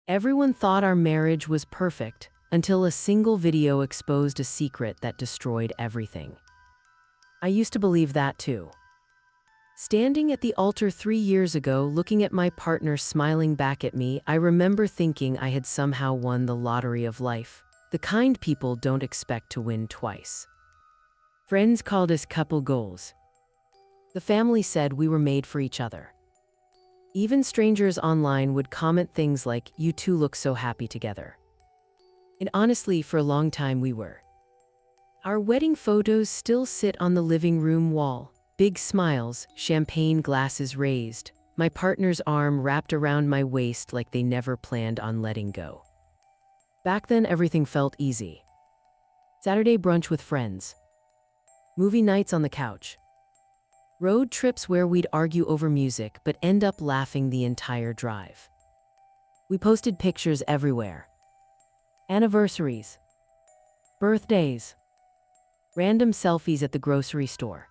Everyone thought our marriage was perfect until a single video exposed a secret that destroyed everything. I used to believe that too. Standing at the altar 3 years ago, looking at my partner smiling back at me, I remember thinking I had somehow won the lottery of life, the kind people don't expect to win twice. Friends called us couple goals. The family said we were made for each other. Even strangers online would comment things like, "You two look so happy together." And honestly, for a long time we were. Our wedding photos still sit on the living room wall. Big smiles, champagne glasses raised, my partner's arm wrapped around my waist like they never planned on letting go. Back then, everything felt easy. Saturday brunch with friends. Movie nights on the couch. Road trips where we'd argue over music but end up laughing the entire drive. We posted pictures everywhere. Anniversaries. Birthdays. Random selfies at the grocery store.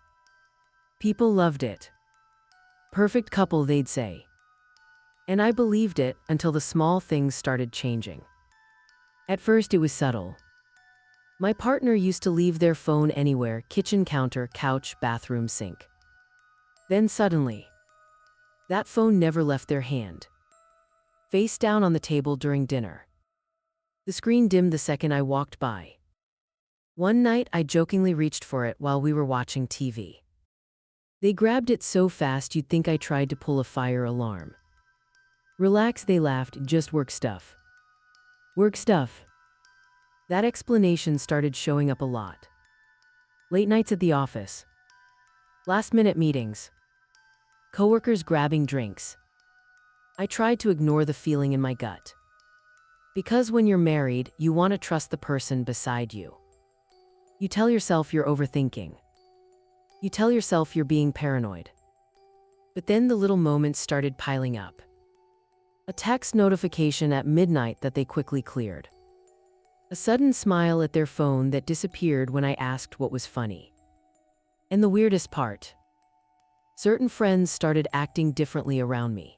People loved it. Perfect couple, they'd say. And I believed it until the small things started changing. At first it was subtle. My partner used to leave their phone anywhere: kitchen counter, couch, bathroom sink. Then suddenly, that phone never left their hand. Face down on the table during dinner. The screen dimmed the second I walked by. One night I jokingly reached for it while we were watching TV. They grabbed it so fast you'd think I tried to pull a fire alarm. "Relax," they laughed, "just work stuff." Work stuff. That explanation started showing up a lot. Late nights at the office. Last-minute meetings. Coworkers grabbing drinks. I tried to ignore the feeling in my gut. Because when you're married, you want to trust the person beside you. You tell yourself you're overthinking. You tell yourself you're being paranoid. But then the little moments started piling up. A text notification at midnight that they quickly cleared. A sudden smile at their phone that disappeared when I asked what was funny. And the weirdest part, certain friends started acting differently around me.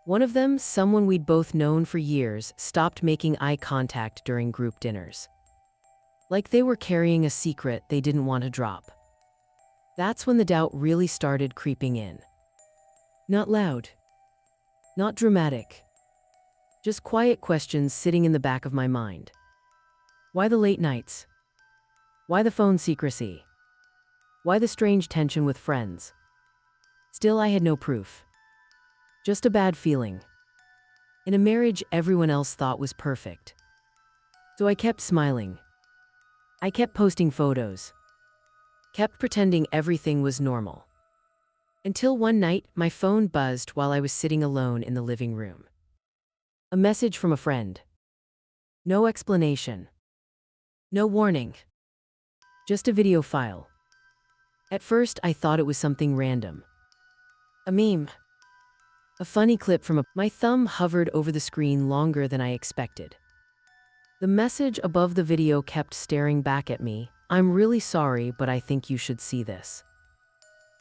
One of them, someone we'd both known for years, stopped making eye contact during group dinners. Like they were carrying a secret they didn't want to drop. That's when the doubt really started creeping in. Not loud. Not dramatic. Just quiet questions sitting in the back of my mind. Why the late nights? Why the phone secrecy? Why the strange tension with friends? Still, I had no proof. Just a bad feeling. In a marriage everyone else thought was perfect. So I kept smiling. I kept posting photos. Kept pretending everything was normal. Until one night, my phone buzzed while I was sitting alone in the living room. A message from a friend. No explanation. No warning. Just a video file. At first, I thought it was something random. A meme. A funny clip from My thumb hovered over the screen longer than I expected. The message above the video kept staring back at me. "I'm really sorry, but I think you should see this."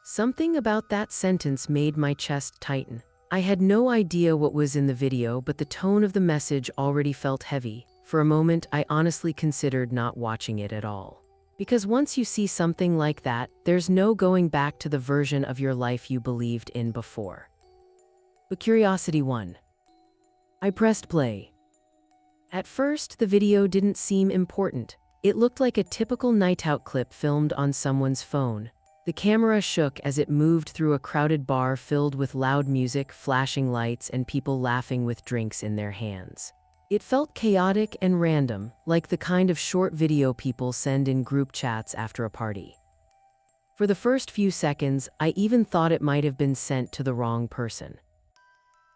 Something about that sentence made my chest tighten. I had no idea what was in the video, but the tone of the message already felt heavy. For a moment, I honestly considered not watching it at all. Because once you see something like that, there's no going back to the version of your life you believed in before. But curiosity won. I pressed play. At first, the video didn't seem important. It looked like a typical night-out clip filmed on someone's phone. The camera shook as it moved through a crowded bar filled with loud music, flashing lights, and people laughing with drinks in their hands. It felt chaotic and random, like the kind of short video people send in group chats after a party. For the first few seconds, I even thought it might have been sent to the wrong person.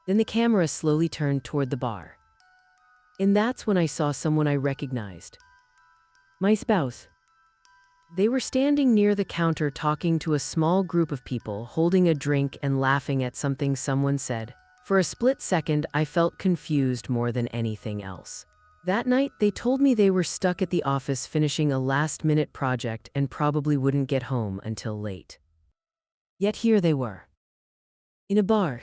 Then the camera slowly turned toward the bar. And that's when I saw someone I recognized. My spouse. They were standing near the counter talking to a small group of people, holding a drink and laughing at something someone said. For a split second, I felt confused more than anything else. That night, they told me they were stuck at the office finishing a last-minute project and probably wouldn't get home until late. Yet here they were. In a bar.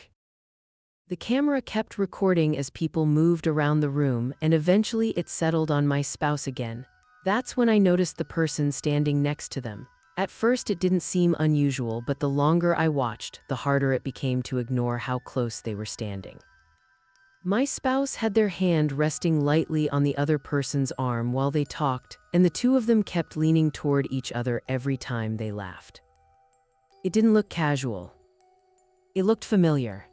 The camera kept recording as people moved around the room, and eventually it settled on my spouse again. That's when I noticed the person standing next to them. At first it didn't seem unusual, but the longer I watched, the harder it became to ignore how close they were standing. My spouse had their hand resting lightly on the other person's arm while they talked, and the two of them kept leaning toward each other every time they laughed. It didn't look casual. It looked familiar.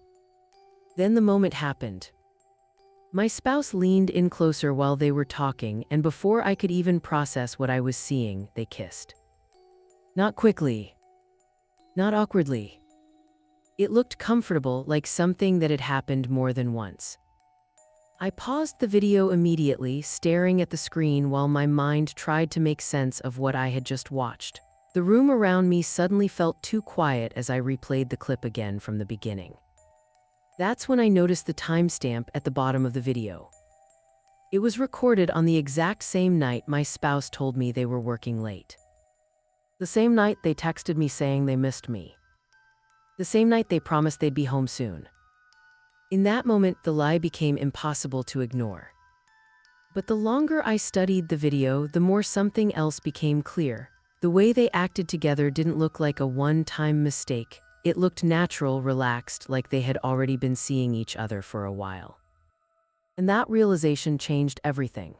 Then the moment happened. My spouse leaned in closer while they were talking, and before I could even process what I was seeing, they kissed. Not quickly. Not awkwardly. It looked comfortable, like something that had happened more than once. I paused the video immediately, staring at the screen while my mind tried to make sense of what I had just watched. The room around me suddenly felt too quiet as I replayed the clip again from the beginning. That's when I noticed the timestamp at the bottom of the video. It was recorded on the exact same night my spouse told me they were working late. The same night they texted me saying they missed me. The same night they promised they'd be home soon. In that moment, the lie became impossible to ignore. But the longer I studied the video, the more something else became clear. The way they acted together didn't look like a one-time mistake. It looked natural, relaxed, like they had already been seeing each other for a while. And that realization changed everything.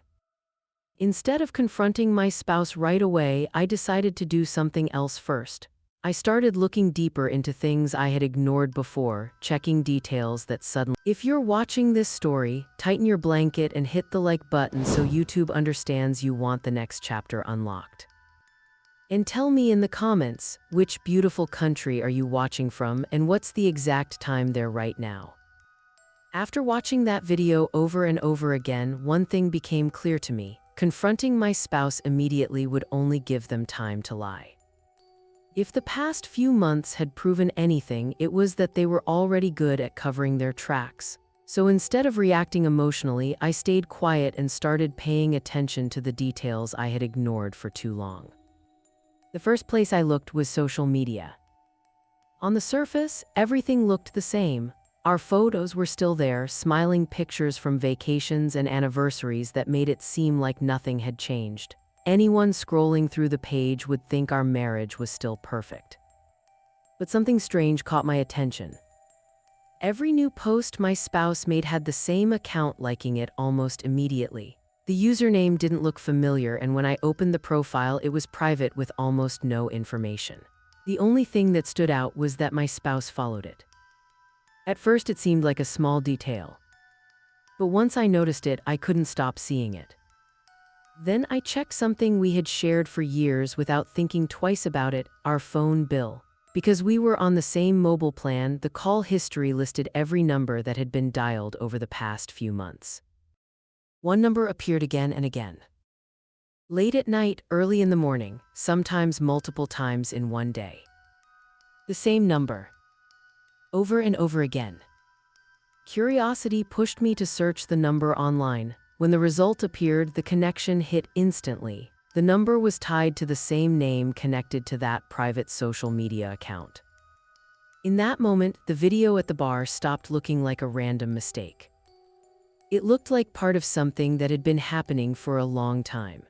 Instead of confronting my spouse right away, I decided to do something else first. I started looking deeper into things I had ignored before, checking details that suddenly... If you're watching this story, tighten your blanket and hit the like button so YouTube understands you want the next chapter unlocked. And tell me in the comments, which beautiful country are you watching from and what's the exact time there right now? After watching that video over and over again, one thing became clear to me. Confronting my spouse immediately would only give them time to lie. If the past few months had proven anything, it was that they were already good at covering their tracks. So instead of reacting emotionally, I stayed quiet and started paying attention to the details I had ignored for too long. The first place I looked was social media. On the surface, everything looked the same. Our photos were still there, smiling pictures from vacations and anniversaries that made it seem like nothing had changed. Anyone scrolling through the page would think our marriage was still perfect. But something strange caught my attention. Every new post my spouse made had the same account liking it almost immediately. The username didn't look familiar, and when I opened the profile, it was private with almost no information. The only thing that stood out was that my spouse followed it. At first, it seemed like a small detail. But once I noticed it, I couldn't stop seeing it. Then I checked something we had shared for years without thinking twice about it, our phone bill. Because we were on the same mobile plan, the call history listed every number that had been dialed over the past few months. One number appeared again and again. Late at night, early in the morning, sometimes multiple times in one day. The same number. Over and over again. Curiosity pushed me to search the number online. When the result appeared, the connection hit instantly. The number was tied to the same name connected to that private social media account. In that moment, the video at the bar stopped looking like a random mistake. It looked like part of something that had been happening for a long time.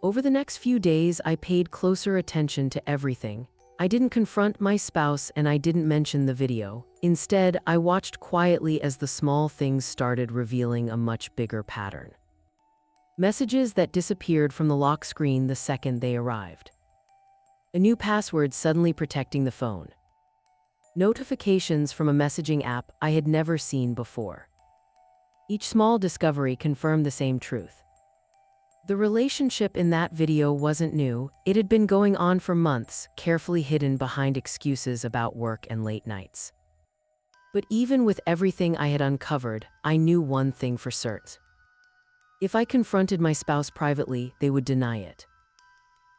Over the next few days, I paid closer attention to everything. I didn't confront my spouse and I didn't mention the video. Instead, I watched quietly as the small things started revealing a much bigger pattern. Messages that disappeared from the lock screen the second they arrived. A new password suddenly protecting the phone. Notifications from a messaging app I had never seen before. Each small discovery confirmed the same truth. The relationship in that video wasn't new. It had been going on for months, carefully hidden behind excuses about work and late nights. But even with everything I had uncovered, I knew one thing for certain. If I confronted my spouse privately, they would deny it.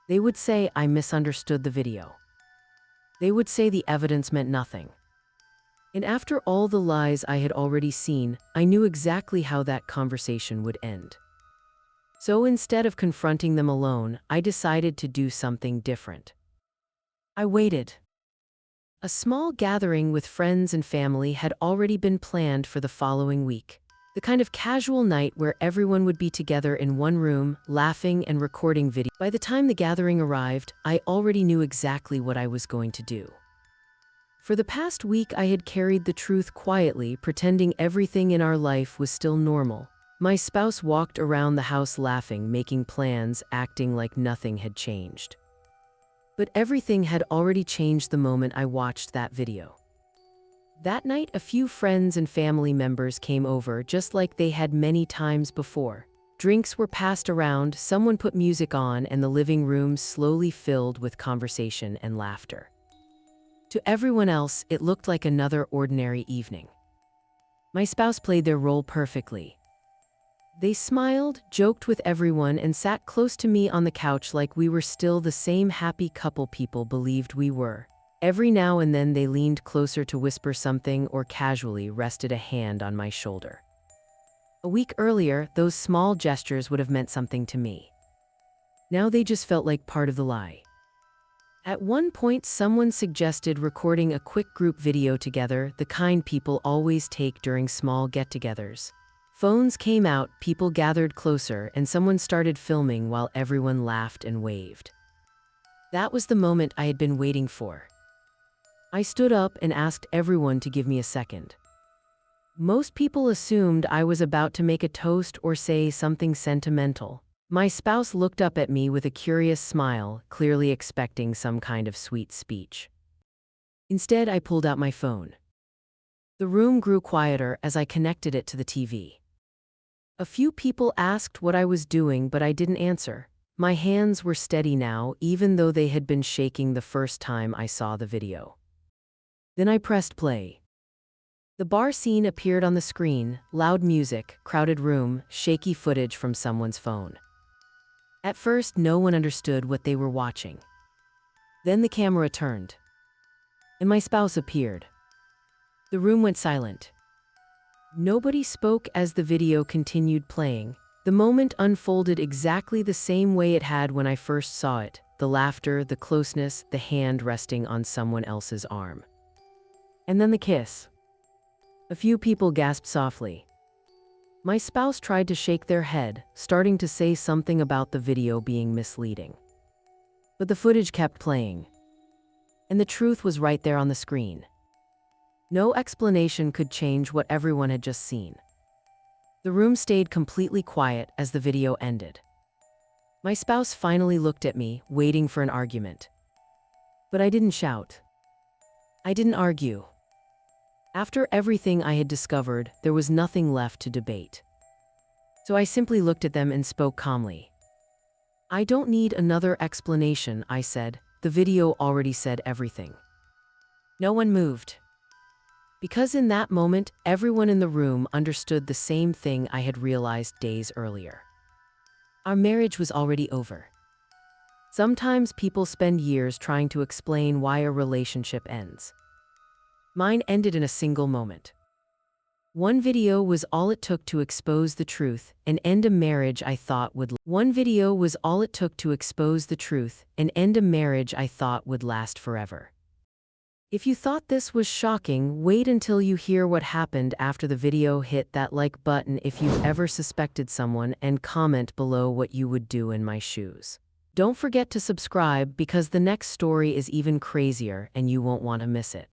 They would say I misunderstood the video. They would say the evidence meant nothing. And after all the lies I had already seen, I knew exactly how that conversation would end. So instead of confronting them alone, I decided to do something different. I waited. A small gathering with friends and family had already been planned for the following week. The kind of casual night where everyone would be together in one room, laughing and recording video. By the time the gathering arrived, I already knew exactly what I was going to do. For the past week, I had carried the truth quietly, pretending everything in our life was still normal. My spouse walked around the house laughing, making plans, acting like nothing had changed. But everything had already changed the moment I watched that video. That night, a few friends and family members came over, just like they had many times before. Drinks were passed around, someone put music on, and the living room slowly filled with conversation and laughter. To everyone else, it looked like another ordinary evening. My spouse played their role perfectly. They smiled, joked with everyone, and sat close to me on the couch like we were still the same happy couple people believed we were. Every now and then they leaned closer to whisper something or casually rested a hand on my shoulder. A week earlier, those small gestures would have meant something to me. Now they just felt like part of the lie. At one point, someone suggested recording a quick group video together, the kind people always take during small get-togethers. Phones came out, people gathered closer, and someone started filming while everyone laughed and waved. That was the moment I had been waiting for. I stood up and asked everyone to give me a second. Most people assumed I was about to make a toast or say something sentimental. My spouse looked up at me with a curious smile, clearly expecting some kind of sweet speech. Instead, I pulled out my phone. The room grew quieter as I connected it to the TV. A few people asked what I was doing, but I didn't answer. My hands were steady now, even though they had been shaking the first time I saw the video. Then I pressed play. The bar scene appeared on the screen, loud music, crowded room, shaky footage from someone's phone. At first, no one understood what they were watching. Then the camera turned, and my spouse appeared. The room went silent. Nobody spoke as the video continued playing. The moment unfolded exactly the same way it had when I first saw it. The laughter, the closeness, the hand resting on someone else's arm. And then the kiss. A few people gasped softly. My spouse tried to shake their head, starting to say something about the video being misleading. But the footage kept playing. And the truth was right there on the screen. No explanation could change what everyone had just seen. The room stayed completely quiet as the video ended. My spouse finally looked at me, waiting for an argument. But I didn't shout. I didn't argue. After everything I had discovered, there was nothing left to debate. So I simply looked at them and spoke calmly. I don't need another explanation, I said. The video already said everything. No one moved. Because in that moment, everyone in the room understood the same thing I had realized days earlier. Our marriage was already over. Sometimes people spend years trying to explain why a relationship ends. Mine ended in a single moment. One video was all it took to expose the truth and end a marriage I thought would last forever. If you thought this was shocking, wait until you hear what happened after the video. Hit that like button if you've ever suspected someone, and comment below what you would do in my shoes. Don't forget to subscribe because the next story is even crazier and you won't want to miss it.